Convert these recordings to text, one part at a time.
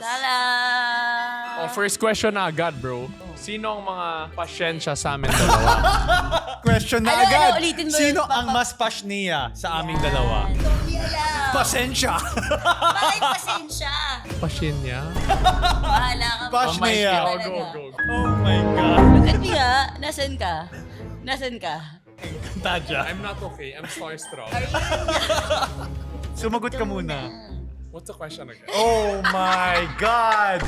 Salam! First question na agad, bro. Sino ang mga pasyensya sa amin dalawa? Question na Ano, agad. ulitin mo Sino yun, ang mas pasniya sa aming dalawa? Hindi alam. Pasensya. Bakit pasensya? Pasyenya? Bahala ka. Pasniya. Oh, Talaga. go. Oh my God. Look at me ha. Nasaan ka? Nasaan ka? Tadya. I'm not okay. I'm starstruck. Sumagot ka muna. What's the question again? Oh my God.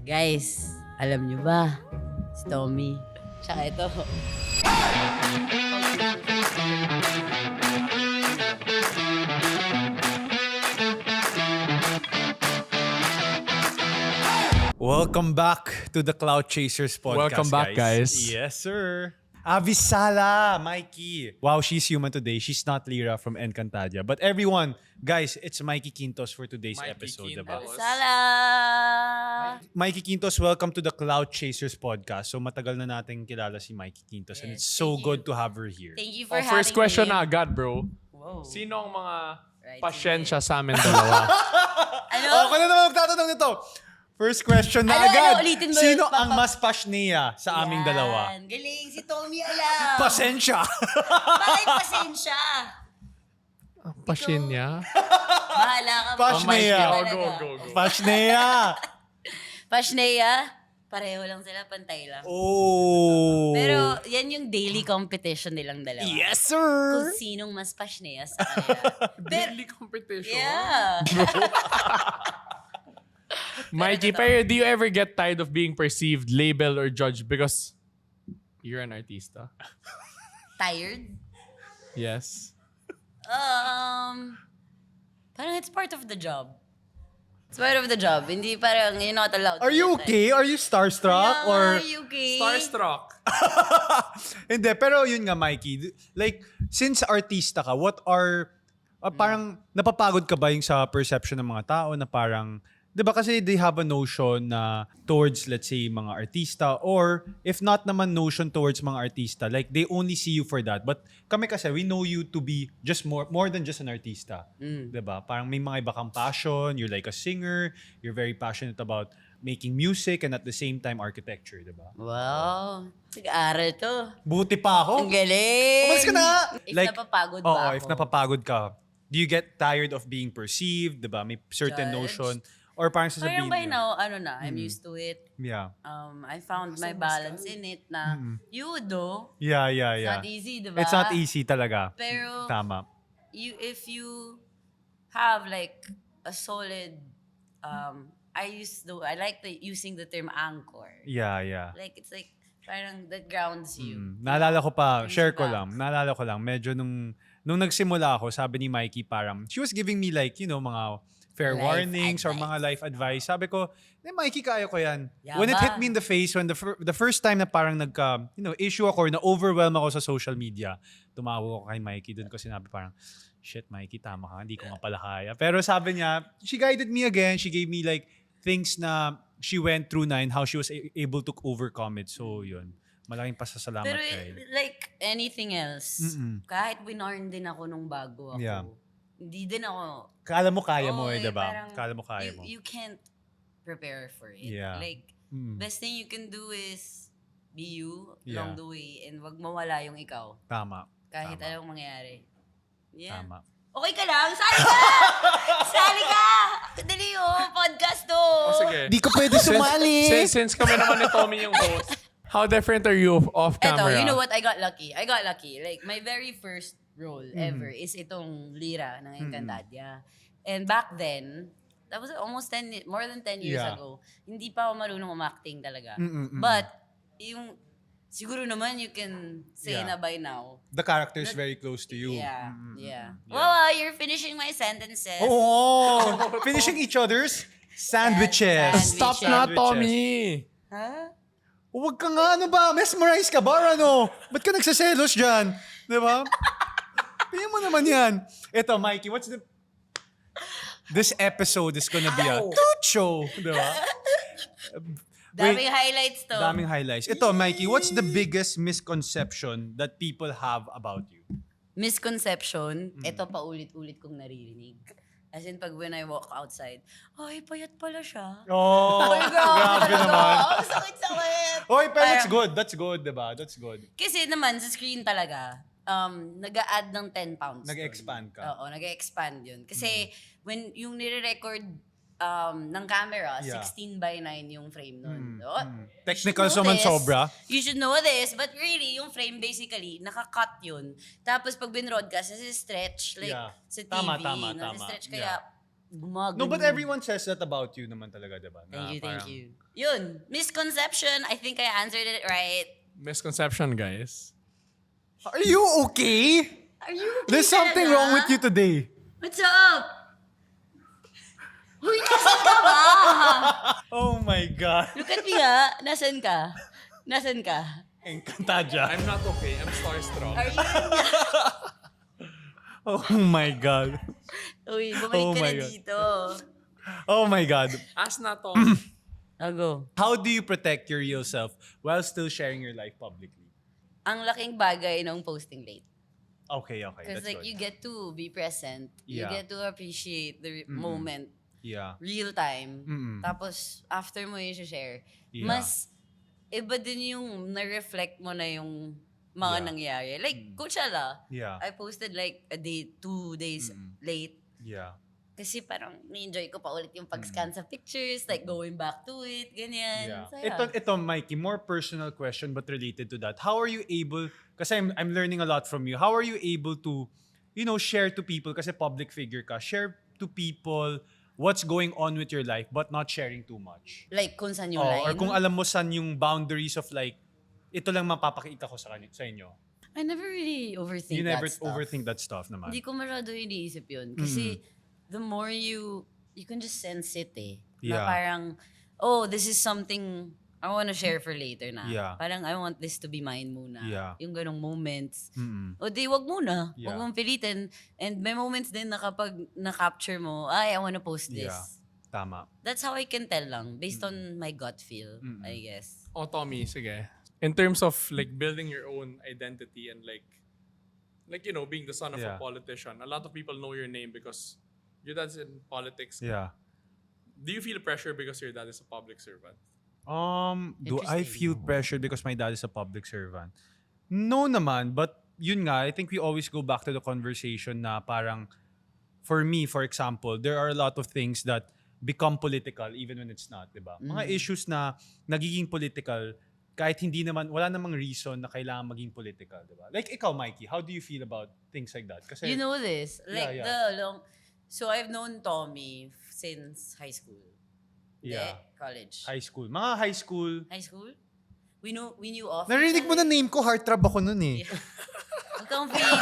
Guys, alam nyo ba? Si Tommy. Tsaka ito. Welcome back to the Cloud Chasers podcast, Welcome back, guys. Yes, sir. Avisala, Mikey. Wow, she's human today. She's not Lyra from Encantadia. But everyone, guys, it's Mikey Quintos for today's Mikey episode. Quintos. Diba? Salam! Mikey Quintos, welcome to the Cloud Chasers podcast. So matagal na nating kilala si Mikey Quintos and Yes, it's so thank good you. to have her here. Thank you for having First question me. na agad, bro. Wow. Sino ang mga Right, pasyensya sa amin dalawa? Ano? Ako na naman magtatanong nito. First question na Ano, agad. ulitin mo Sino yun, ang mas pasniya sa aming dalawa? Yan. Galing, si Tommy alam. Pasensya. Bakit pasensya? Pasyenya? Bahala ka. Pasneya. Oh, Talaga. go. Pasneya. Pasneya? Pareho lang sila, pantay lang. Oh. Pero yan yung daily competition nilang dalawa. Yes, Kung sir. sinong mas pasneya sa kanila. Daily competition? Yeah. Mikey, pero do you ever get tired of being perceived, labeled, or judged because you're an artista? Tired? Yes. Parang it's part of the job. It's part of the job. Hindi parang you're not allowed Are to you get okay? Are you starstruck? tired. Or Are you okay? Starstruck. Hindi, pero yun nga, Mikey. Like, since artista ka, what are... parang napapagod ka ba yung sa perception ng mga tao na parang... Di ba kasi they have a notion na towards, let's say, mga artista or if not naman notion towards mga artista, like they only see you for that. But kami kasi, we know you to be just more than just an artista. Di ba? Parang may mga iba kang passion, you're like a singer, you're very passionate about making music and at the same time architecture, di ba? Wow. Nag-aaral to. Buti pa ako. Ang galing. Umalis ka na! If napapagod ba oo, ako? if napapagod ka, do you get tired of being perceived, di ba? May certain Judged? notion. Or parang sasabihin Parang by niya, now, I'm used to it. Yeah. I found my balance in it na you do. Yeah. It's not easy, di ba? It's not easy talaga. Pero Tama. if you have like a solid I like using the term anchor. Yeah. Like it's like parang that grounds you. Naalala ko pa, Brings share you ko back. lang. Naalala ko lang, medyo nung nagsimula ako, sabi ni Mikey parang, she was giving me like, mga fair Life warnings or advice. mga life advice. Sabi ko, Mikey, kaya ko yan. Yaba. When it hit me in the face, when the first time na parang issue ako or na-overwhelm ako sa social media, tumawag ako kay Mikey, dun ko sinabi parang, shit, Mikey, tama ka, hindi ko nga pala kaya. Pero sabi niya, she guided me again. She gave me like things na she went through na and how she was able to overcome it. So, yun. Malaking pasasalamat Pero kay. like anything else, kahit winarn din ako nung bago ako, Yeah. hindi din ako, Kala mo kaya mo Oo, diba? parang Kala mo kaya mo. You can't prepare for it. Yeah. Like, best thing you can do is be you Yeah. along the way and wag mawala yung ikaw. Tama. Kahit Tama. anong mangyari. Yeah. Tama. Okay ka lang? Sali ka! Sali ka! Dali podcast to. Sige. Di ko pwede sumali. Since kami naman ni Tommy yung host, how different are you off camera? Eto, you know what? I got lucky. Like, my very first role ever is itong Lyra ng Encantadia. And back then, that was almost more than 10 years Yeah. ago. Hindi pa ako marunong umacting talaga. But, siguro naman you can say Yeah. na by now. The character is very close to you. Yeah. Well, you're finishing my sentences. Oh, finishing each other's sandwiches. Sandwiches. Stop na, Tommy! Ha? Huwag ka nga, ano ba? Mesmerize ka ba or ano? Ba't ka nagsaselos dyan? Di ba? Tingnan mo naman yan. Ito, Mikey, this episode is gonna be a toot show. Di ba? Daming highlights to. Daming highlights. Ito, Mikey, what's the biggest misconception that people have about you? Misconception, ito pa ulit-ulit kong naririnig. As in, pag when I walk outside, ay, payat pala siya. Oh, Ay, grabe talaga. naman. Ang sakit-sakit. Oy, pero that's Parang- good. That's good, diba? That's good. Kasi naman, sa screen talaga, nag-a-add ng 10 pounds. Nag-expand dun. ka. Oo, nag-expand yun. Kasi, when yung nire-record ng camera, Yeah. 16:9 yung frame nun. So, Technical you should know naman this. sobra. You should know this. But really, yung frame basically, naka-cut yun. Tapos pag binroadcast, nasi-stretch. Like, Yeah. sa TV, Tama. nasi-stretch. Yeah. Kaya, gumagano. No, but everyone says that about you naman talaga, diba? Thank you. Yun. Misconception. I think I answered it right. Misconception, guys. Are you okay? Are you okay There's something talaga? wrong with you today. What's up? Uy, nasan ka ba? Oh my God. Look at me ha. Nasan ka? Nasan ka? Encantadia. I'm not okay. I'm starstruck. Are you? Oh my God. Uy, bumalik Oh ka my na God. dito. Oh my God. Ask na to. I'll go. How do you protect your real self while still sharing your life publicly? Ang laking bagay nung posting late. Okay, Because that's like, good. you get to be present. You Yeah. get to appreciate the moment. Yeah. Real time. Mm-mm. Tapos, after mo yung share, Yeah. mas iba din yung na-reflect mo na yung mga Yeah. nangyari. Like, Coachella, Yeah. I posted like a day, 2 days late. Yeah. Kasi parang ni-enjoy ko pa ulit yung pag-scan sa pictures, like going back to it, ganyan. Yeah. Saya. Ito, Mikey, more personal question but related to that. How are you able, kasi I'm learning a lot from you, how are you able to, share to people, kasi public figure ka, share to people what's going on with your life but not sharing too much? Like, kung saan yung Oh, line. or kung alam mo saan yung boundaries of like, ito lang mapapakita ko sa inyo. I never really overthink You never that stuff. overthink that stuff naman. Hindi ko masyado iniisip yun. Kasi, the more you can just sense it eh. Yeah. Na parang, oh, this is something I want to share for later na. Yeah. Parang, I want this to be mine muna. Yeah. Yung ganong moments. Mm-mm. O di, wag muna. Yeah. Wag mong pilitin. And may moments din na kapag na-capture mo, I want to post this. Yeah. Tama. That's how I can tell lang. Based on my gut feel, I guess. Oh, Tommy, sige. In terms of like building your own identity and like being the son of a Yeah. politician, a lot of people know your name because your dad's in politics. Yeah. Do you feel pressure because your dad is a public servant? Do I feel pressured because my dad is a public servant? No naman, but yun nga, I think we always go back to the conversation na parang, for me, for example, there are a lot of things that become political even when it's not, di ba? Mga issues na nagiging political kahit hindi naman, wala namang reason na kailangan maging political, di ba? Like ikaw, Mikey, how do you feel about things like that? Kasi, You know this? Like, Yeah. So, I've known Tommy since high school. Yeah. College. high school. Mga high school. High school? We knew off. Narinig mo na name ko, heartthrob ako nun eh. Huwag kang feeling.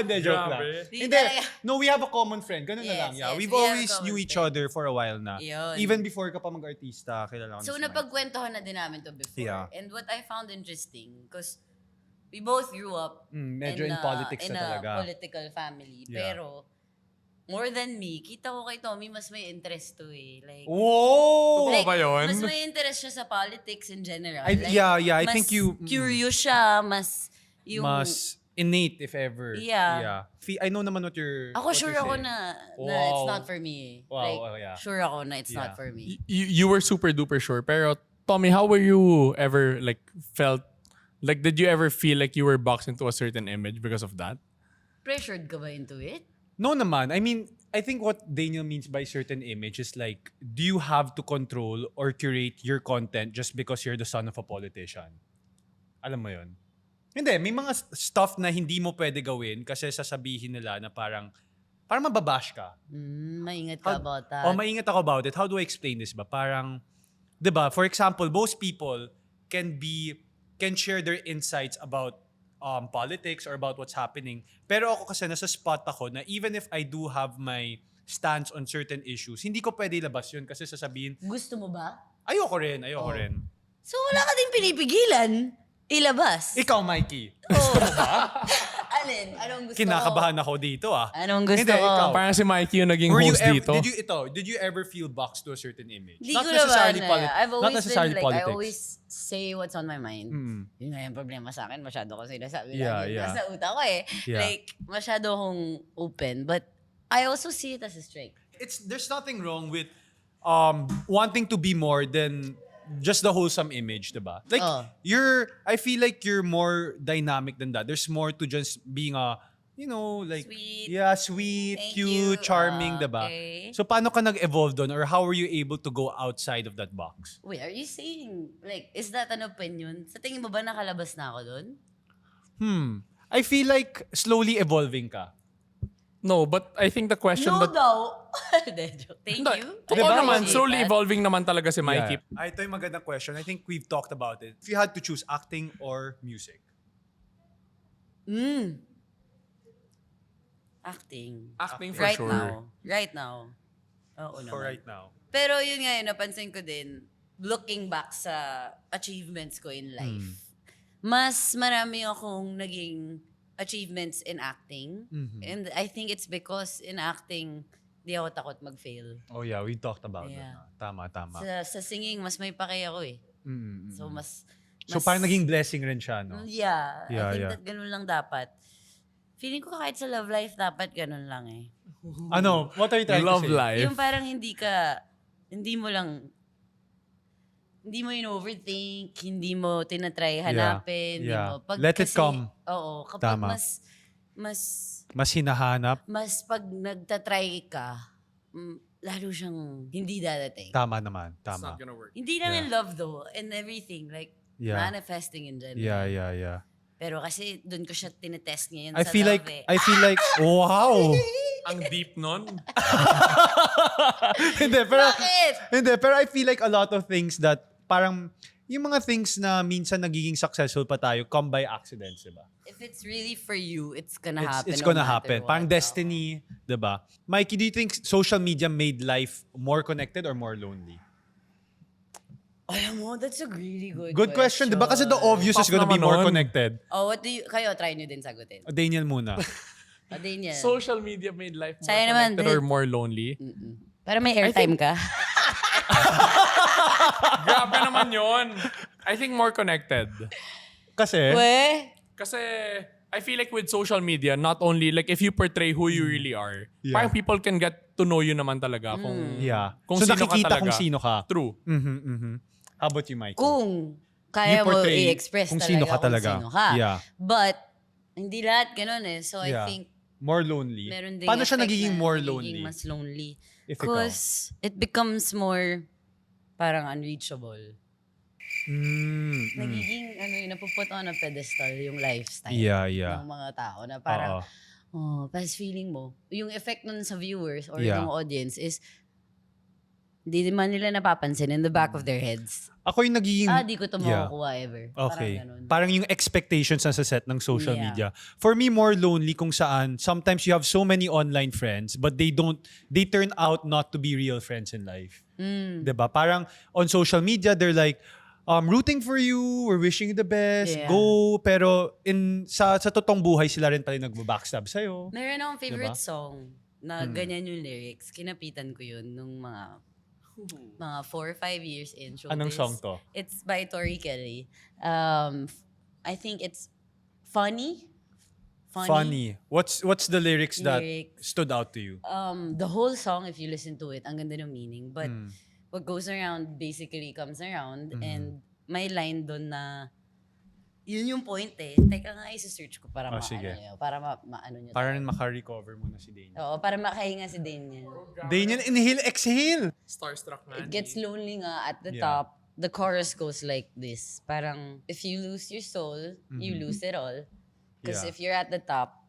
Hindi, joke lang. Grabe. Hindi. No, we have a common friend. Ganun na Yes, lang. Yeah. yes, We've we have a always common knew each friend. other for a while na. Yun. Even before ka pa mag-artista, kilala ko na So, si Mike. napagkwentuhan na din namin to before. Yeah. And what I found interesting, because we both grew up medyo in politics in na talaga. a political family. Yeah. Pero, more than me, kita ko kay Tommy, mas may interest to eh. Like, Whoa! Totoo ba yun? Mas may interest siya sa politics in general. I- yeah, I mas think you- curious siya, mas yung... Mas innate, if ever. Yeah. I know naman what you're Ako what sure you're ako saying. na Wow. it's not for me. Wow, Like, oh, yeah. sure ako na it's Yeah. not for me. You were super duper sure. Pero Tommy, how were you ever like felt? Like, did you ever feel like you were boxed into a certain image because of that? Pressured ka ba into it? No naman. I mean, I think what Daniel means by certain image is like, do you have to control or curate your content just because you're the son of a politician? Alam mo yun? Hindi, may mga stuff na hindi mo pwede gawin kasi sasabihin nila na parang mababash ka. Maingat ka about that. Maingat ako about it. How do I explain this ba? Parang, di ba, for example, most people can share their insights about politics or about what's happening. Pero ako kasi nasa spot ako na even if I do have my stance on certain issues, hindi ko pwede ilabas yun kasi sasabihin, Gusto mo ba? ayoko rin. So wala ka din pinipigilan. Ilabas. Ikaw, Mikey. Oh. Alin? Anong gusto Kinakabahan ako dito ah. Anong gusto Hindi, ko? ikaw. Parang si Mikey yung naging Were you host ever, dito. did you ever feel boxed to a certain image? Hindi Not ko necessarily naman. I've not always necessarily been like, politics. I always say what's on my mind. Yun nga yung problema sa akin. Masyado ko sinasabi lagi. Nasa utak ko eh. Yeah. Like, masyado akong open. But I also see it as a strength. There's nothing wrong with wanting to be more than just the wholesome image, diba? Like I feel like you're more dynamic than that. There's more to just being a, like Sweet. yeah, sweet, Thank cute, you. charming, diba? Okay. So paano ka nag-evolve doon, or how were you able to go outside of that box? Wait, are you saying, like, is that an opinion? Sa tingin mo ba nakalabas na ako dun? I feel like slowly evolving ka. No, but I think the question... No but, daw. Hindi, joke. Thank you. I Oo naman, appreciate slowly that. evolving naman talaga si Mikey. Yeah. Ito yung magandang question. I think we've talked about it. If you had to choose acting or music. Acting. Acting for Right sure. now. Right now. Oo naman. For right now. Pero yun nga yun, napansin ko din, looking back sa achievements ko in life, mas marami akong naging achievements in acting. And I think it's because in acting, di ako takot mag-fail. Oh yeah, we talked about Yeah. that. Tama. Sa singing, mas may pake ako eh. So So parang naging blessing rin siya, no? Yeah, Yeah, I think yeah. that ganun lang dapat. Feeling ko kahit sa love life, dapat ganun lang eh. Ano? What are you trying Love to say? life. Yung parang hindi mo in-overthink, hindi mo tinatry hanapin. Hindi yeah. mo, pag, Let it kasi, come. Oo, kapag Tama. mas Hinahanap. pag nagtatry ka, lalo siyang hindi dadating. Tama naman. It's Tama. not gonna work. Hindi lang Yeah. in love though, and everything, like Yeah. manifesting in general. Yeah. Pero kasi doon ko siya tinetest ngayon I sa feel love like, eh. wow! Ang deep nun. hindi, Bakit? pero I feel like a lot of things that parang, yung mga things na minsan nagiging successful pa tayo come by accidents, diba? If it's really for you, it's gonna happen. It's no gonna matter happen. what. Parang destiny, diba? Mikey, do you think social media made life more connected or more lonely? Alam mo, that's a really Good question, diba? Kasi the obvious is Tough gonna be naman more nun. connected. Oh, kayo, try nyo din sagutin. Daniel muna. O, din yan. Social media made life more Sa'yo naman, connected or din. more lonely. Para may airtime ka. Grabe naman yon. I think more connected. Kasi, We? Kasi I feel like with social media, not only like if you portray who you really are, Yeah. parang people can get to know you naman talaga kung yeah. kung So sino ka nakikita talaga. kung sino ka. True. How about you, Mikey? Kung kaya You mo portray i-express kung talaga sino ka kung talaga. sino ka. Yeah. But, hindi lahat ganun eh. So Yeah. I think More lonely. meron ding Paano siya effect nagiging na more nagiging lonely? mas lonely. If ikaw? Because it becomes more parang unreachable. Nagiging, napuput on a pedestal yung lifestyle Yeah. ng mga tao na parang, pas feeling mo, yung effect nun sa viewers or Yeah. yung audience is, hindi man nila napapansin in the back of their heads. Ako yung nagiging... Di ko ito Yeah. makukuha ever. Okay. Parang ganun. Parang yung expectations na sa set ng social Yeah. media. For me, more lonely kung saan sometimes you have so many online friends but they turn out not to be real friends in life. Diba? Parang on social media, they're like, rooting for you, we're wishing you the best, Yeah. go. Pero sa totoong buhay, sila rin pala nagbabackstab sa'yo. Meron akong favorite Diba? song na ganyan yung lyrics. Kinapitan ko yun nung mga 4 or 5 years in showbiz. Anong song to? It's by Tori Kelly. I think it's funny. Funny. What's the lyrics that Lyrics. stood out to you? The whole song, if you listen to it, ang ganda ng meaning. But what goes around basically comes around. And may line doon na yun yung point eh. Teka nga, isa-search ko para sige. maano nyo. Para rin maka-recover muna si Daniel. Oo, para makahinga si Daniel. Daniel, inhale, exhale! Starstruck man. It gets lonely nga at the Yeah. top. The chorus goes like this. Parang, if you lose your soul, you lose it all. Because Yeah. if you're at the top,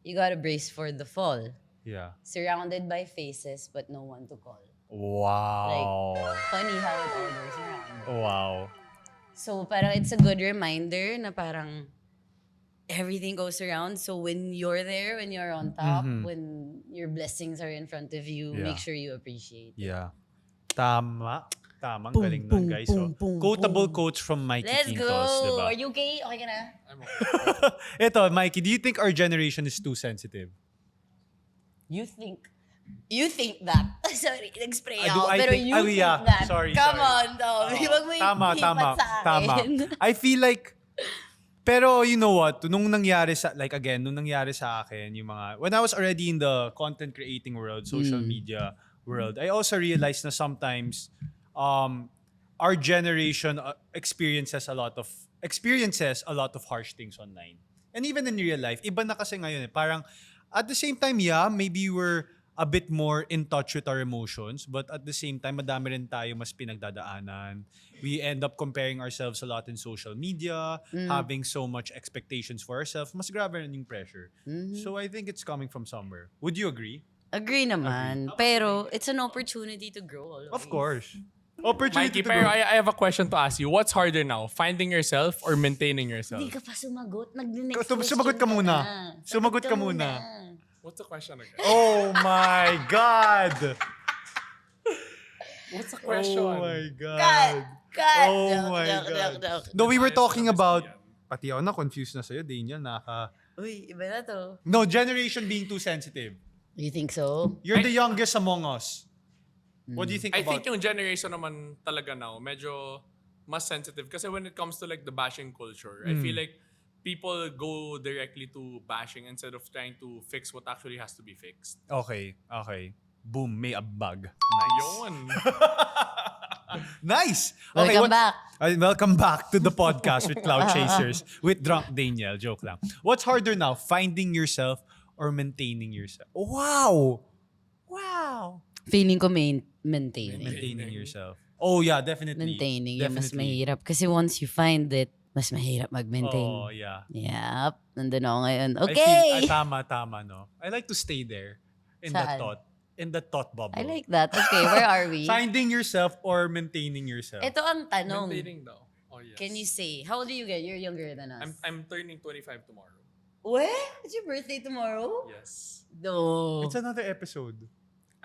you gotta brace for the fall. Yeah. Surrounded by faces, but no one to call. Wow. Funny how it all goes around. Wow. So parang it's a good reminder na parang everything goes around. So when you're there, when you're on top, when your blessings are in front of you, Yeah. make sure you appreciate. Yeah. Tama. Tamang Boom, galing boom, nun, guys. boom, So, boom, quotable boom. quotes from Mikey Let's Quintos, go! diba? Are you okay? Okay ka na? I'm okay. Ito, Mikey, do you think our generation is too sensitive? You think that. Sorry, nag-spray Do ako. I Pero think- you think yeah. that. Sorry, Come sorry. on, Tom. Huwag mo Tama. ihipat sa akin. I feel like Pero you know what? Nung nangyari sa akin, yung mga, when I was already in the content creating world, social media world, I also realized na sometimes our generation experiences a lot of harsh things online. And even in real life, iba na kasi ngayon eh. Parang at the same time, yeah, maybe we're a bit more in touch with our emotions, but at the same time, madami rin tayo mas pinagdadaanan. We end up comparing ourselves a lot in social media, having so much expectations for ourselves. Mas grabe rin yung pressure. So I think it's coming from somewhere. Would you agree? Agree naman. Pero it's an opportunity to grow always. Of course. Opportunity Mikey, to pero grow. I have a question to ask you. What's harder now? Finding yourself or maintaining yourself? Hindi ka pa sumagot. Nag-next question Sumagot ka muna. na. Sumagot ka muna. What's the question again? Oh my God! What's the question? Oh my God! Cut! Oh Joke, my joke, God. joke, joke. No, we were Ayos talking na, about... Christian. Pati ako na-confused na sa'yo, Daniel. Uy, iba na to. No, generation being too sensitive. You think so? You're the youngest among us. What do you think I about... think yung generation naman talaga now, medyo mas sensitive. Kasi when it comes to like the bashing culture, I feel like people go directly to bashing instead of trying to fix what actually has to be fixed. Okay. Boom, may abag. Nice. Yun. Nice! Welcome back. Welcome back to the podcast with Cloud Chasers with Drunk Daniel. Joke lang. What's harder now, finding yourself or maintaining yourself? Wow! Feeling ko maintaining. Maintaining yourself. Oh yeah, definitely. Maintaining yung mas Definitely. mahirap. Kasi once you find it, mas mahirap mag-maintain. Oh yeah. Yep. Nandun ako ngayon. I Okay! feel, tama, no? I like to stay there in Saan? the thought bubble. I like that. Okay, where are we? Finding yourself or maintaining yourself. Ito ang tanong. Maintaining daw. Oh, yes. Can you say, how old do you get? You're younger than us. I'm turning 25 tomorrow. What? It's your birthday tomorrow? Yes. No. It's another episode.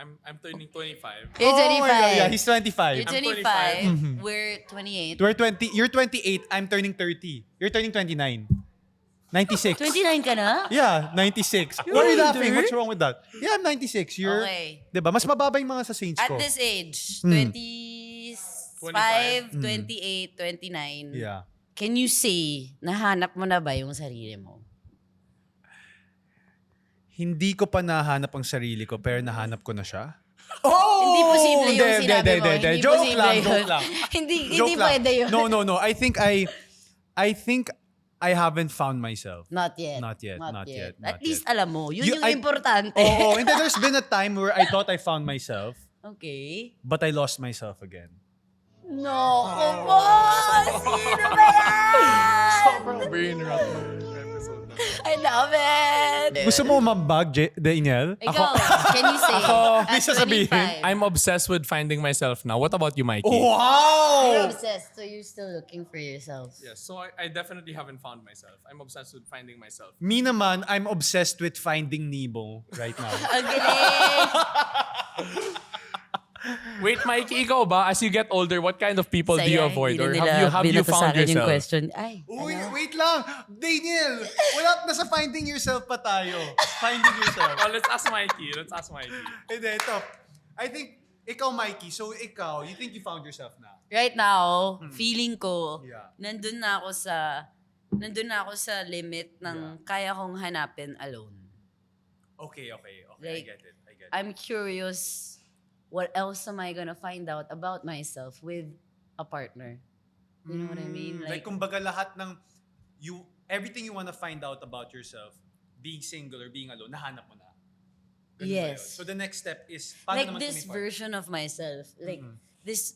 I'm turning 25. You're 25. Oh my God, yeah, he's 25. You're I'm 25. We're 28. You're 28, I'm turning 30. You're turning 29. 96. 29 ka na? Yeah, 96. Why are you laughing? What's wrong with that? Yeah, I'm 96. You're, Okay. diba? Mas mababa yung mga sa Saints At ko. this age, Hmm. 25, 28, 29, Yeah. can you say, nahanap mo na ba yung sarili mo? Hindi ko pa nahanap ang sarili ko, pero nahanap ko na siya. Hindi posible yung Hindi, sinabi mo. hindi. Hindi Joke posible lang, yun. joke lang. hindi Joke lang. pwede yun. No. I think I haven't found myself. Not yet. Not yet. At least alam mo. Yun yung I- importante. Oo, and then there's been a time where I thought I found myself, Okay. but I lost myself again. No, come on! Sino ba yan? Sobrang brain rot ng episode na. I love it! Gusto mo mambag, Daniel? Ikaw, can you say? may at sasabihin? 25, I'm obsessed with finding myself now. What about you, Mikey? You're Wow! obsessed, so you're still looking for yourself. Yes, so I definitely haven't found myself. I'm obsessed with finding myself. Me naman, I'm obsessed with finding Nemo right now. Ang galing! Wait, Mikey, ikaw ba? As you get older, what kind of people do you Saya, avoid? hindi Or na have nila you binato sa found akin yung yourself? question. Ay, Uy, ano? wait lang! Daniel! Nasa finding yourself pa tayo. Finding yourself. Oh, let's ask Mikey. Hindi, ito. I think, ikaw, Mikey, so ikaw, you think you found yourself now? Right now, feeling ko, Yeah. nandun na ako sa limit ng kaya kong hanapin alone. Okay. Like, I get it. I'm curious, what else am I gonna find out about myself with a partner? You know what I mean? Like, kumbaga lahat ng, everything you wanna find out about yourself, being single or being alone, nahanap mo na. Ganun ba yun? Yes. So the next step is, paano like naman this tumipad? version of myself, like this,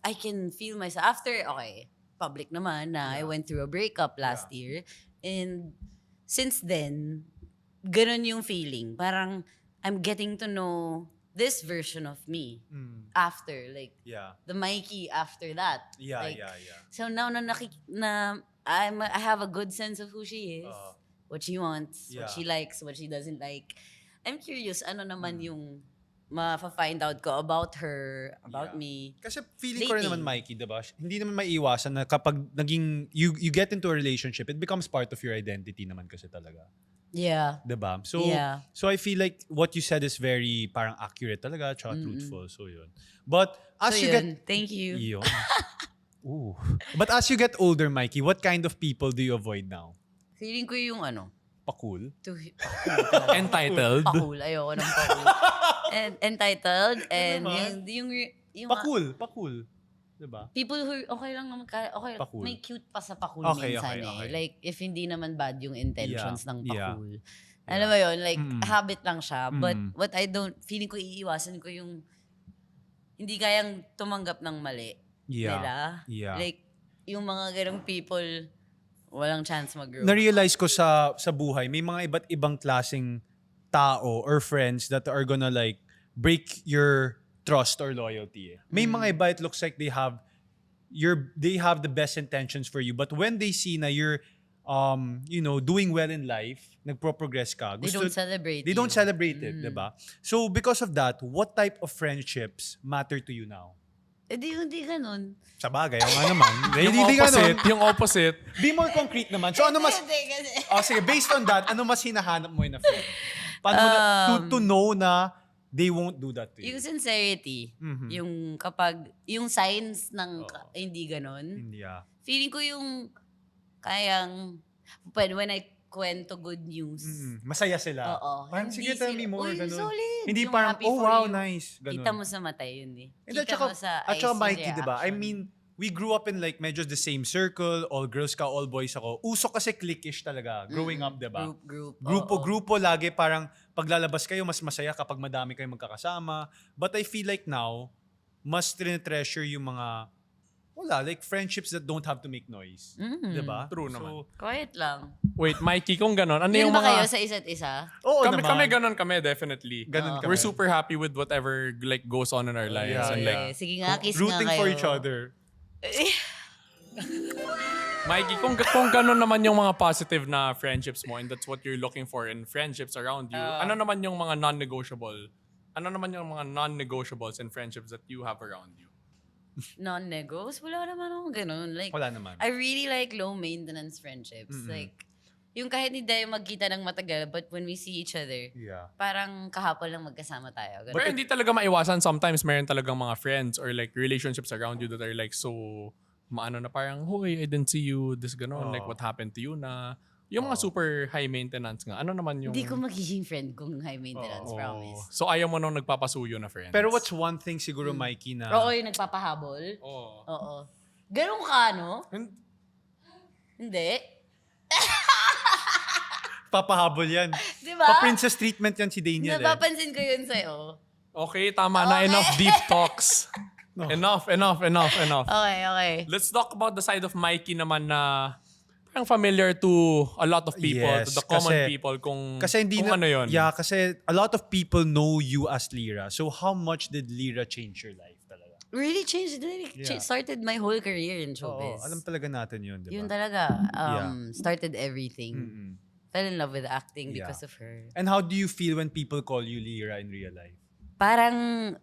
I can feel myself after. Okay, public naman na I went through a breakup last year, and since then, ganun yung feeling. Parang I'm getting to know this version of me after, like Yeah. the Mikey after that. Yeah, Like, yeah. So now I have a good sense of who she is, what she wants, Yeah. what she likes, what she doesn't like. I'm curious, ano naman yung ma-find out ko about her, about Yeah. me. Kasi feeling ko rin Dating. naman, Mikey, diba? Hindi naman maiiwasan na kapag you get into a relationship, it becomes part of your identity naman kasi talaga. Yeah. Diba? So, Yeah. so I feel like what you said is very parang accurate talaga, tsaka truthful. So yun. But as So you yun, get... thank you. Yun. Ooh. But as you get older, Mikey, what kind of people do you avoid now? Feeling ko yung Pa-cool? Entitled. pakul. Ayoko ng pakul. And entitled. And yung Pa-cool. Diba? people who okay lang naman okay Pakul. may cute pa sa pakul Okay, minsan okay. Like if hindi naman bad yung intentions ng Yeah. pakul. Alam mo yun, like habit lang siya. But Mm. what I don't, feeling ko iiwasan ko yung hindi kayang tumanggap ng mali. Yeah. Nila. Yeah. Like yung mga ganong people, walang chance mag-grow. Na-realize ko sa buhay, may mga iba't ibang klaseng tao or friends that are gonna like break your trust or loyalty. May mga iba, it looks like they have the best intentions for you, but when they see na you're doing well in life, nagpo-progress ka, They don't celebrate they don't you. celebrate it, diba? So because of that, what type of friendships matter to you now? Eh di ganun. Sa bagay, nga naman. Yung opposite. Be more concrete naman. So ano mas Hindi kasi. sige, based on that, ano mas hinahanap mo in a friend? Paano mo to know na they won't do that to you? Yung sincerity, Mhm. yung kapag, yung signs ng hindi ganun, Yeah. feeling ko yung kayang, when I kwento good news, Masaya sila. oo. Parang, hindi sige, tell me sila, more. "Uy, Ganun. solid." Hindi Yung parang, happy oh for wow, you. nice. Ganun. Kita mo sa mata yun eh. And Kita at mo sa saka eyes yung Mikey, diba? I reaction. mean, we grew up in like medyo the same circle, all girls ka, all boys ako. Uso kasi cliquish talaga, growing up, diba? Grupo lagi parang paglalabas kayo, mas masaya kapag madami kayong magkakasama. But I feel like now, mas treasure yung mga, like friendships that don't have to make noise. Diba? True So, naman. Quiet lang. Wait, Mikey, kung ganon, ano Yun yung ba kayo mga... sa isa't isa? oo Kami naman. ganon kami, definitely. Ganun kami. We're super happy with whatever like goes on in our lives. Yeah, and yeah. like, Sige nga, kiss Rooting nga kayo. for each other. Mikey, kung ganon naman yung mga positive na friendships mo and that's what you're looking for in friendships around you, ano naman yung mga non-negotiable? Ano naman yung mga non-negotiables in friendships that you have around you? Non-negos? Wala naman akong ganun. Like, Wala naman. I really like low-maintenance friendships. Like, yung kahit hindi tayo magkita ng matagal, but when we see each other, Yeah. parang kahapon lang magkasama tayo. Ganun. Pero hindi talaga maiwasan. Sometimes meron talagang mga friends or like relationships around you that are like so maano na parang, hoy, I didn't see you, this ganon, like what happened to you na. Yung mga super high maintenance nga. Ano naman yung... Hindi ko magiging friend kung high maintenance, promise. So ayaw mo nung nagpapasuyo na friends. Pero what's one thing siguro, Mikey, na... Oo, yung nagpapahabol. Oh. Oo. Ganun ka, no? Hindi. Papahabol yan. Diba? Pa-princess treatment yan si Daniel Napapansin ko yun sa'yo. Okay, tama na. Okay. Enough deep talks. Enough. Okay. Let's talk about the side of Mikey naman na parang familiar to a lot of people, Yes, to the common kasi- people kung, Kasi hindi kung na, ano yun. Yeah, kasi a lot of people know you as Lyra. So how much did Lyra change your life talaga? Really changed. Yeah. Started my whole career in Oo, showbiz. alam talaga natin yun, di ba? Yun talaga. Started everything. Mm-mm. Fell in love with acting Yeah. because of her. And how do you feel when people call you Lyra in real life? Parang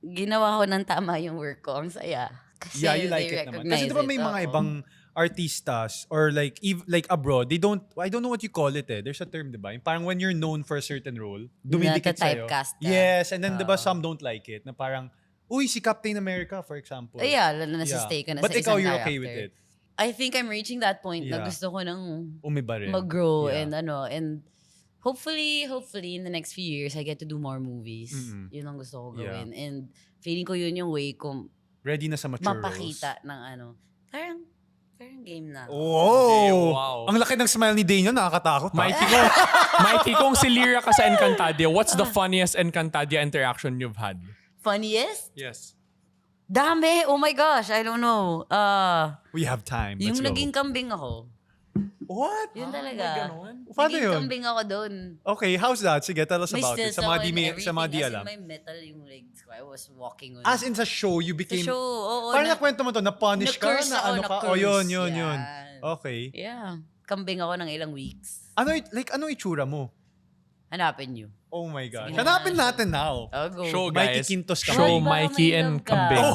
ginawa ko ng tama yung work ko. Ang saya. Kasi Yeah, you like they it naman. recognize Kasi di ba may it. mga Oo. ibang artistas or like abroad, I don't know what you call it eh. There's a term, di ba? Yung parang when you're known for a certain role, dumidikit sa'yo. Nata-typecast ka. Yes, and then di ba some don't like it. Na parang, uy, si Captain America, for example. Yeah, lalo na stay ka na But sa ikaw, isang you're character. okay with it. I think I'm reaching that point na Yeah. gusto ko nang Umiba rin. mag-grow Yeah. and hopefully in the next few years I get to do more movies. Mm-mm. Yun ang gusto ko Yeah. gawin. And feeling ko yun yung way ko Ready na sa mature mapakita ng parang game na. roles. Oh! Okay, wow. Ang laki ng smile ni Daniel, nakakatakot. ha? Mikey, kung si Lyra ka sa Encantadia, what's the funniest Encantadia interaction you've had? Funniest? Yes. Dami! Oh my gosh, I don't know. We have time. Yung Let's go. naging kambing ako. What? Yun talaga. Paano Naging yun? kambing ako doon. Okay, how's that? Sige, tell us May about it. stills Sa mga ako di, and may, everything. sa mga di As in, alam. may metal yung legs ko. I was walking on As in sa show, you the became... show. Oo, Parang nakwento mo to, na-punish ka, na-curse na ako, ano ka? na-curse. O yun. Yan. Okay. Yeah. Kambing ako ng ilang weeks. Anong itsura mo? Hanapin niyo. Oh my gosh. Sige. Hanapin natin now. Oh, go. Show, Mikey guys. Quintos ka. Show Ay, baka Mikey may and love ka. Kambing.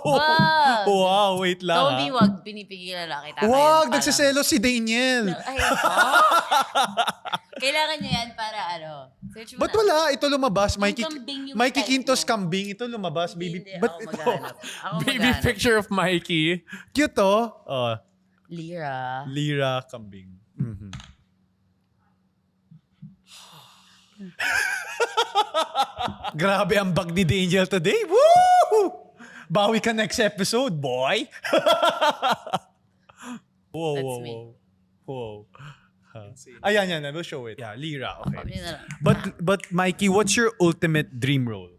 Wag! Wow, wait lang. Toby, ha? wag. Pinipigilan na kita. Wag, Ngayon pa lang. nagsiselo si Daniel. Ay, kailangan niya yan para Search mo Ba't na. wala? Ito lumabas. kambing yung Mikey type Quintos mo. kambing. Ito lumabas, baby. Hindi, Ba't ako ito? maghanap. Ako Baby maghanap. picture of Mikey. Cute to. Lira. Lira kambing. Mhm. Grabe ang bag ni Daniel today. Woo! Bawi ka next episode, boy. Whoa, That's whoa, me. whoa. Ayan, yan. We'll show it. Yeah, Lira. Okay. Yun na lang. But Mikey, what's your ultimate dream role?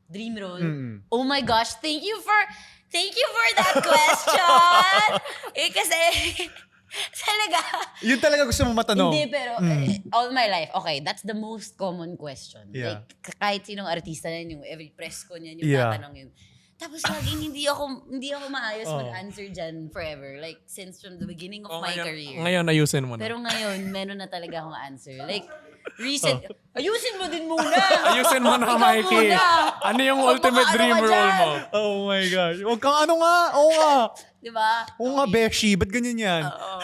Dream role. Mm-mm. Oh my gosh, thank you for that question. Kasi talaga. Yun talaga gusto mo matanong. Hindi, pero all my life, okay, that's the most common question. Yeah. Like, kahit sinong artista na yun, yung every press ko niyan, yung Yeah. tatanong yun. Tapos laging hindi ako maayos Oh. mag-answer dyan forever. Like, since from the beginning of Oh, my ngayon, career. ngayon ayusin mo na. Pero ngayon, meron na talaga akong answer. Like, ayusin mo din muna. Ayusin mo na, Ikaw Mikey. muna. Ano yung Huwag ultimate makaano dream ka role dyan. mo? Oh my gosh. Huwag kang ano nga. Oo nga. Di ba? Oo nga, Beshi. Ba't ganyan yan? Oo.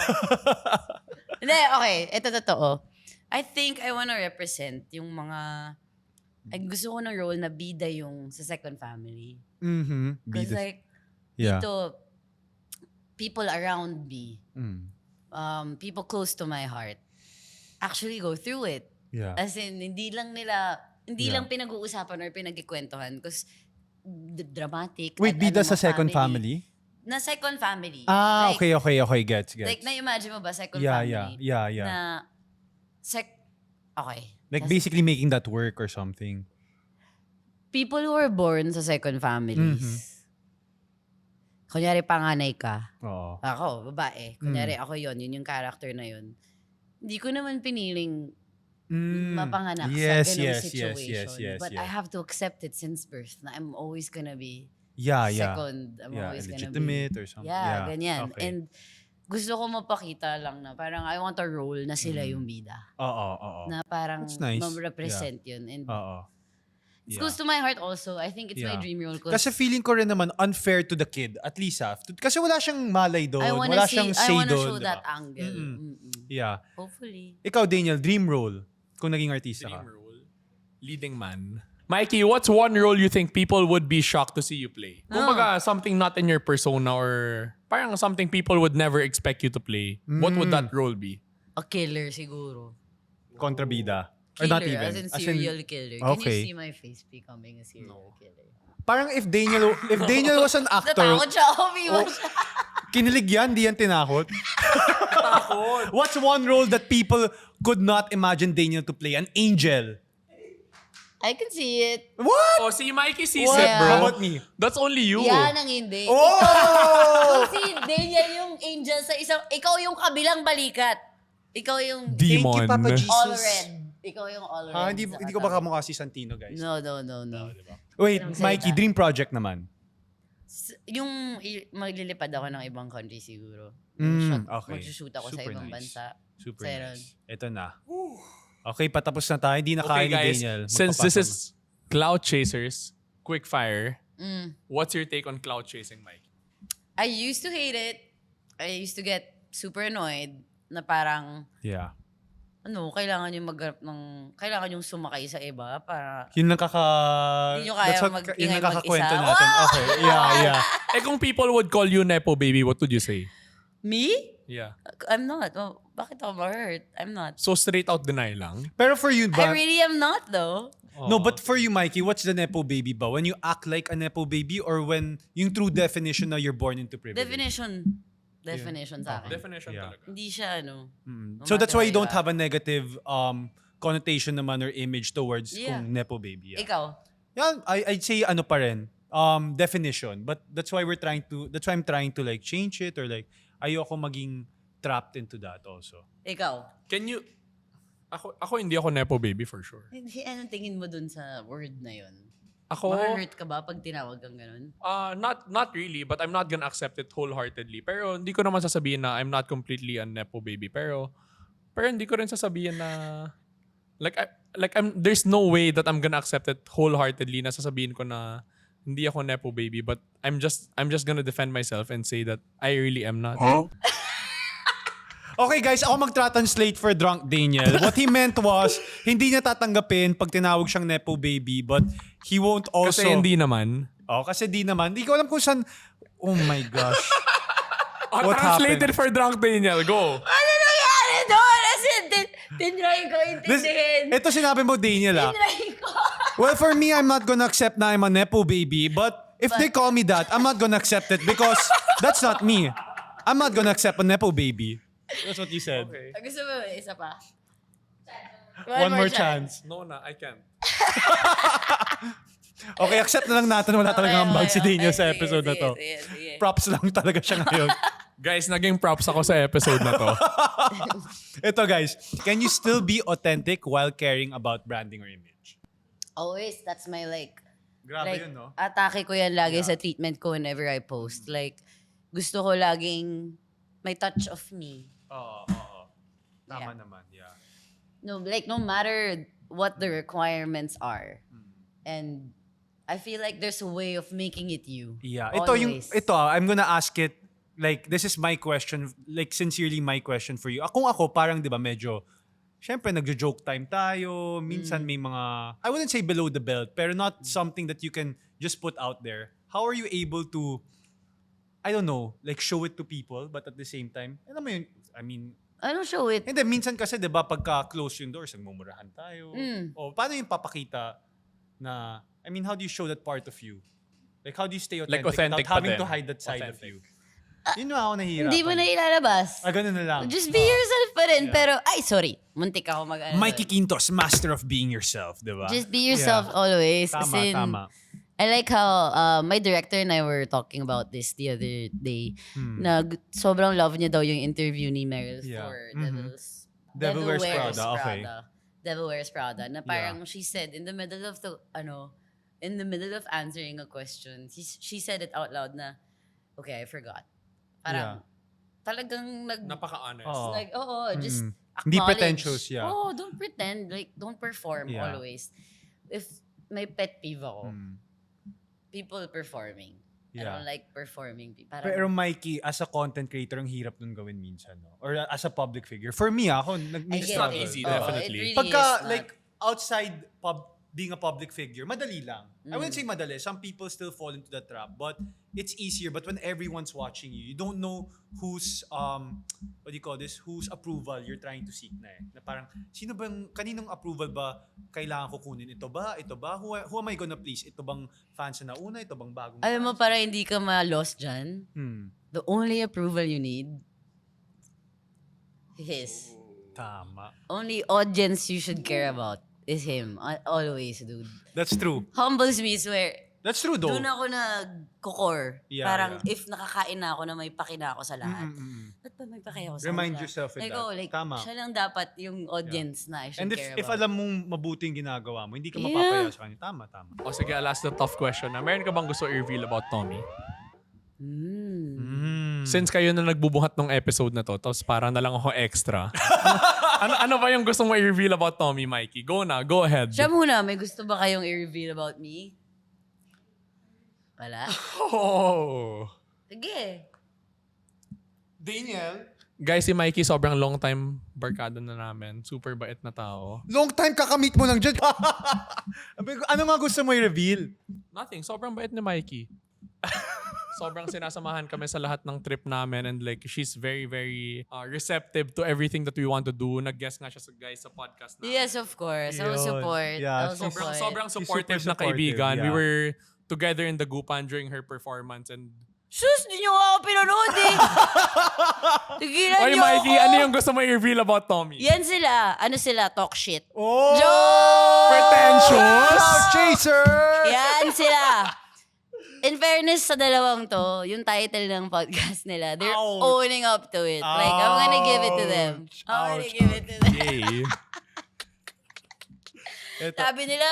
Hindi, okay. Ito totoo. I think I wanna represent yung mga... Ay, gusto ko ng role na bida yung sa second family. Mm-hmm. Because like, Yeah. dito, people around me, Mm. people close to my heart, actually go through it. Yeah. As in, hindi lang Yeah. pinag-uusapan or pinagkikwentuhan because dramatic. Wait, at bida ano sa mo, second family? Na second family. Ah, Like, okay. Gets. Like, na-imagine mo ba second Yeah. family? Na, okay. Like Tas- basically making that work or something. people who were born sa second families, kunyari panganay ka, Oo. ako, babae, kunyari ako yun yung character na yun, hindi ko naman piniling mapanganak Yes, sa ganung yes, situation. yes, But yes. I have to accept it since birth na I'm always gonna be Yeah. second. I'm Yeah, always gonna be... legitimate or something. Yeah, ganyan. Okay. And gusto ko mapakita lang na parang I want a role na sila yung bida. Oo. Na parang That's nice. ma-represent yun. And Oo. it's Yeah. close to my heart also. I think it's my Yeah. dream role. Kasi feeling ko rin naman unfair to the kid, at least kasi wala siyang malay doon, I wanna wala see, siyang I say wanna doon. show diba? that angle. Mm-mm. Yeah. Hopefully. Ikaw, Daniel, dream role kung naging artista Dream ka. role? Leading man. Mikey, what's one role you think people would be shocked to see you play? Kumbaga, something not in your persona or parang something people would never expect you to play. What would that role be? A killer siguro. Kontrabida. Or Killer, not even. as in serial killer. Can Okay. you see my face becoming a serial killer? Parang if Daniel was an actor, Natakot siya. Umiwan siya. kinilig yan, di yan tinakot. What's one role that people could not imagine Daniel to play? An angel. I can see it. What? Oh, si Mikey sees What? it, bro. How about me? That's only you. Yan ang hindi. Oh! Ikaw si Daniel yung angel sa isang... Ikaw yung kabilang balikat. Ikaw yung Demon. Thank you, Papa Jesus. all red. Ikaw yung all red. Hindi sa ko ba katawan. kamukha si Santino, guys? No. Wait, Don't say Mikey, that. dream project naman. Yung maglilipad ako ng ibang country siguro. Okay. Mag-shoot ako sa Super ibang nice. bansa. Super Sayron. nice. Ito na. Okay, patapos na tayo. Hindi na Okay, kaya ni guys. Daniel. Since this Magpapasa is Cloud Chasers, quick fire, Mm. what's your take on cloud chasing, Mike? I used to hate it. I used to get super annoyed na parang, Yeah. kailangan yung kailangan yung sumakay sa iba para Yun lang Hindi nyo kaya yun lang mag-ingay kakakwento mag-isa. natin. Okay. Yeah. Eh kung people would call you Nepo Baby, what would you say? Me? Yeah. I'm not. Oh, bakit ako ma-hurt? I'm not. So straight out deny lang? Pero for you I ba? really am not though. No, but for you, Mikey, what's the Nepo baby ba? When you act like a Nepo baby or when yung true definition na you're born into privilege? Definition sa akin. Definition Yeah. talaga. Hindi siya no So that's why you don't matter have a negative connotation naman or image towards Yeah. kung Nepo baby. Yeah. Ikaw? Yan, I'd say ano pa rin, definition. But that's why I'm trying to like change it or like ayoko maging trapped into that also. Ikaw? Can you... Ako hindi ako Nepo Baby for sure. Hindi, anong tingin mo dun sa word na yun? Ako... Ma-hurt ka ba pag tinawag kang ganun? Not really, but I'm not gonna accept it wholeheartedly. Pero hindi ko naman sasabihin na I'm not completely a Nepo Baby. Pero hindi ko rin sasabihin na there's no way that I'm gonna accept it wholeheartedly na sasabihin ko na hindi ako Nepo Baby, but I'm just gonna defend myself and say that I really am not. Okay guys, ako magtra-translate for Drunk Daniel. What he meant was, hindi niya tatanggapin pag tinawag siyang Nepo Baby, but he won't also... Kasi hindi naman. Oh, kasi di naman. Hindi ko alam kung saan... Oh my gosh. What Translated happened? for Drunk Daniel. Go. Ano nangyari doon? As in, tinry ko intindihin. Ito sinabi mo, Daniel ah. Tinry ko. Well, for me, I'm not gonna accept na I'm a Nepo Baby, but if they call me that, I'm not gonna accept it because that's not me. I'm not gonna accept a Nepo Baby. That's what you said. Okay. Gusto mo isa pa? One more chance. No na, I can't. Okay, accept na lang natin. Wala talagang ambag si Daniel sa episode na to. Sige. Props lang talaga siya ngayon. Guys, naging props ako sa episode na to. Ito guys, can you still be authentic while caring about branding or image? Always, that's my Grabe like, yun, no? atake ko yan lagi sa treatment ko whenever I post. Like, gusto ko laging may touch of me. Oo. Tama naman, yeah. No matter what the requirements are. And I feel like there's a way of making it you. Yeah. Always. I'm gonna ask it, like, this is my question, like, sincerely my question for you. Kung ako, parang, di ba, medyo, syempre, nagjo-joke time tayo. Minsan may mga, I wouldn't say below the belt, pero not something that you can just put out there. How are you able to, I don't know, like, show it to people, but at the same time, alam mo yun, I mean, I don't show it. hindi, minsan kasi, di ba, pagka-close yung doors, nagmumurahan tayo. O, paano yung papakita na, I mean, how do you show that part of you? Like, how do you stay authentic, Like, authentic without having pa to din. hide that side of Authentic. you? Yun na ako nahihirapan. Hindi mo na ilalabas. Ganun na lang. Just be yourself pa rin. Pero, sorry. Muntik ako Mikey Quintos, master of being yourself, di ba? Just be yourself always. Tama, As in, tama. I like how my director and I were talking about this the other day. Na sobrang love niya daw yung interview ni Meryl Yeah. for Devil Wears Prada, okay. Devil Wears Prada. Na parang she said in the middle of answering a question, she said it out loud na, okay, I forgot. Parang talagang Napaka-honest. Oo. like, just Hindi acknowledge. pretentious, yeah. Oh, don't pretend. Like, don't perform Yeah. always. If may pet peeve ako, people performing. I Yeah. don't like performing. Parang, Pero Mikey, as a content creator, ang hirap nun gawin minsan, no? Or as a public figure. For me, ako, I It's get not it. easy, Oo, definitely. it really Pagka, is not. like, outside being a public figure, madali lang. I wouldn't say madali. Some people still fall into the trap, but it's easier. But when everyone's watching you, you don't know whose, what do you call this? Whose approval you're trying to seek na eh. Na parang, kaninong approval ba kailangan ko kunin? Ito ba? Who am I gonna please? Ito bang fans na nauna? Ito bang bagong alam mo, fans? para hindi ka ma-lost dyan, the only approval you need is Tama. only audience you should care about is him. Always, dude. That's true. Humbles me, swear. That's true though. Doon ako nag-core. Yeah, Parang yeah. if nakakain na ako na may paki na ako sa lahat. Ba't ba may paki ako sa Remind lahat? yourself with like, that. oh, like, Tama. siya lang dapat yung audience na I should And care if about. alam mong mabuting ginagawa mo, hindi ka Yeah. mapapaya sa kanya. Tama. O sige, I'll ask the tough question. Meron ka bang gusto i-reveal about Tommy? Since kayo na nagbubuhat ng episode na to, tapos parang na lang ako extra. ano ba yung gusto mo i-reveal about Tommy, Mikey? Go na, go ahead. Siya muna, may gusto ba kayong i-reveal about me? Wala? Oh. Sige. Daniel? Guys, si Mikey sobrang long time barkada na namin. Super bait na tao. Long time kakamit mo lang dyan. Ano nga gusto mo i-reveal? Nothing. Sobrang bait ni Mikey. Sobrang sinasamahan kami sa lahat ng trip namin and like she's very, very receptive to everything that we want to do. Nag-guest nga siya sa podcast na. Yes, of course. I will Yun. support. Yeah, I will support. Sobrang She's supportive super na kaibigan. supportive, We yeah. were together in the Gupan during her performance and Sus, di nyo nga ako pinanood eh. Tigilan Oy, nyo Mikey, ako. ano yung gusto mo i-reveal about Tommy? Yan sila. Ano sila? Talk shit. Oh! Joke! Pretentious! Cloud chaser! Yan sila. In fairness sa dalawang to, yung title ng podcast nila, they're Ouch. owning up to it. Like, I'm gonna give it to them. I'm gonna Ouch. give it to them. Yay. Sabi nila,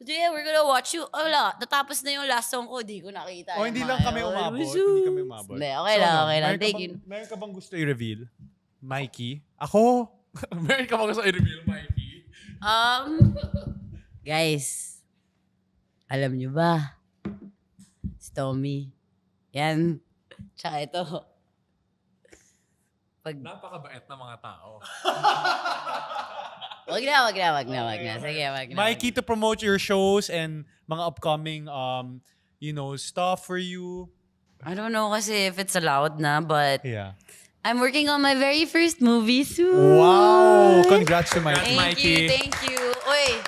yeah, we're gonna watch you. Oh, wala. Natapos na yung last song ko. Di ko nakita. Oh, yung hindi mga lang kami yun. umabot. Hindi kami umabot. Hindi, okay lang, okay lang. Meron ka Thank bang- you. Meron ka bang gusto i-reveal? Mikey? Ako? Meron ka ba gusto i-reveal, Mikey? Guys, alam nyo ba? Si Tommy. Yan. Tsaka ito. Napakabait na mga tao. Wag na. Sige, wag na. Mikey, to promote your shows and mga upcoming, stuff for you. I don't know kasi if it's allowed na, but Yeah. I'm working on my very first movie soon. Wow! Congrats to Mikey. Thank you. Uy,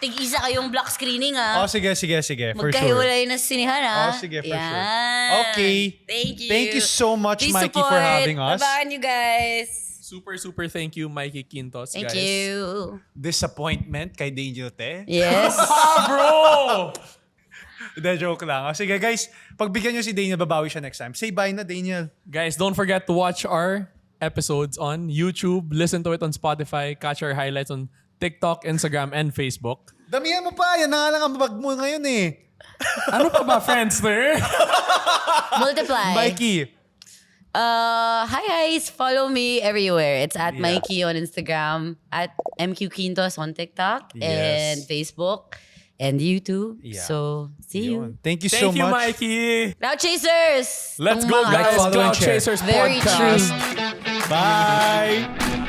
tig-isa kayong block screening Oh, sige. For sure. Magkahiwalay na sa sinihan ha. Oh, sige, for sure. Yan. Okay. Thank you. Thank you so much, Please Mikey, for support. having us. Abangan you guys. Super thank you, Mikey Quintos, Thank guys. you. Disappointment kay Daniel Te. Yes. Bro! Hindi, joke lang. Oh, sige, guys. Pagbigyan nyo si Daniel, babawi siya next time. Say bye na, Daniel. Guys, don't forget to watch our episodes on YouTube, listen to it on Spotify, catch our highlights on TikTok, Instagram, and Facebook. Damihan mo pa. Yan na nga lang ang bag mo ngayon eh. Ano pa ba, Friendster? Multiply. Mikey. Hi guys, follow me everywhere. It's at Yeah. Mikey on Instagram, at MQ Quintos on TikTok Yes. and Facebook and YouTube. Yeah. So, see you. Yun. Thank you Thank so you, much. Mikey. Cloud Chasers! Let's Ang go, mahal. guys. Follow and Cloud share. Chasers Very Podcast. true. Bye.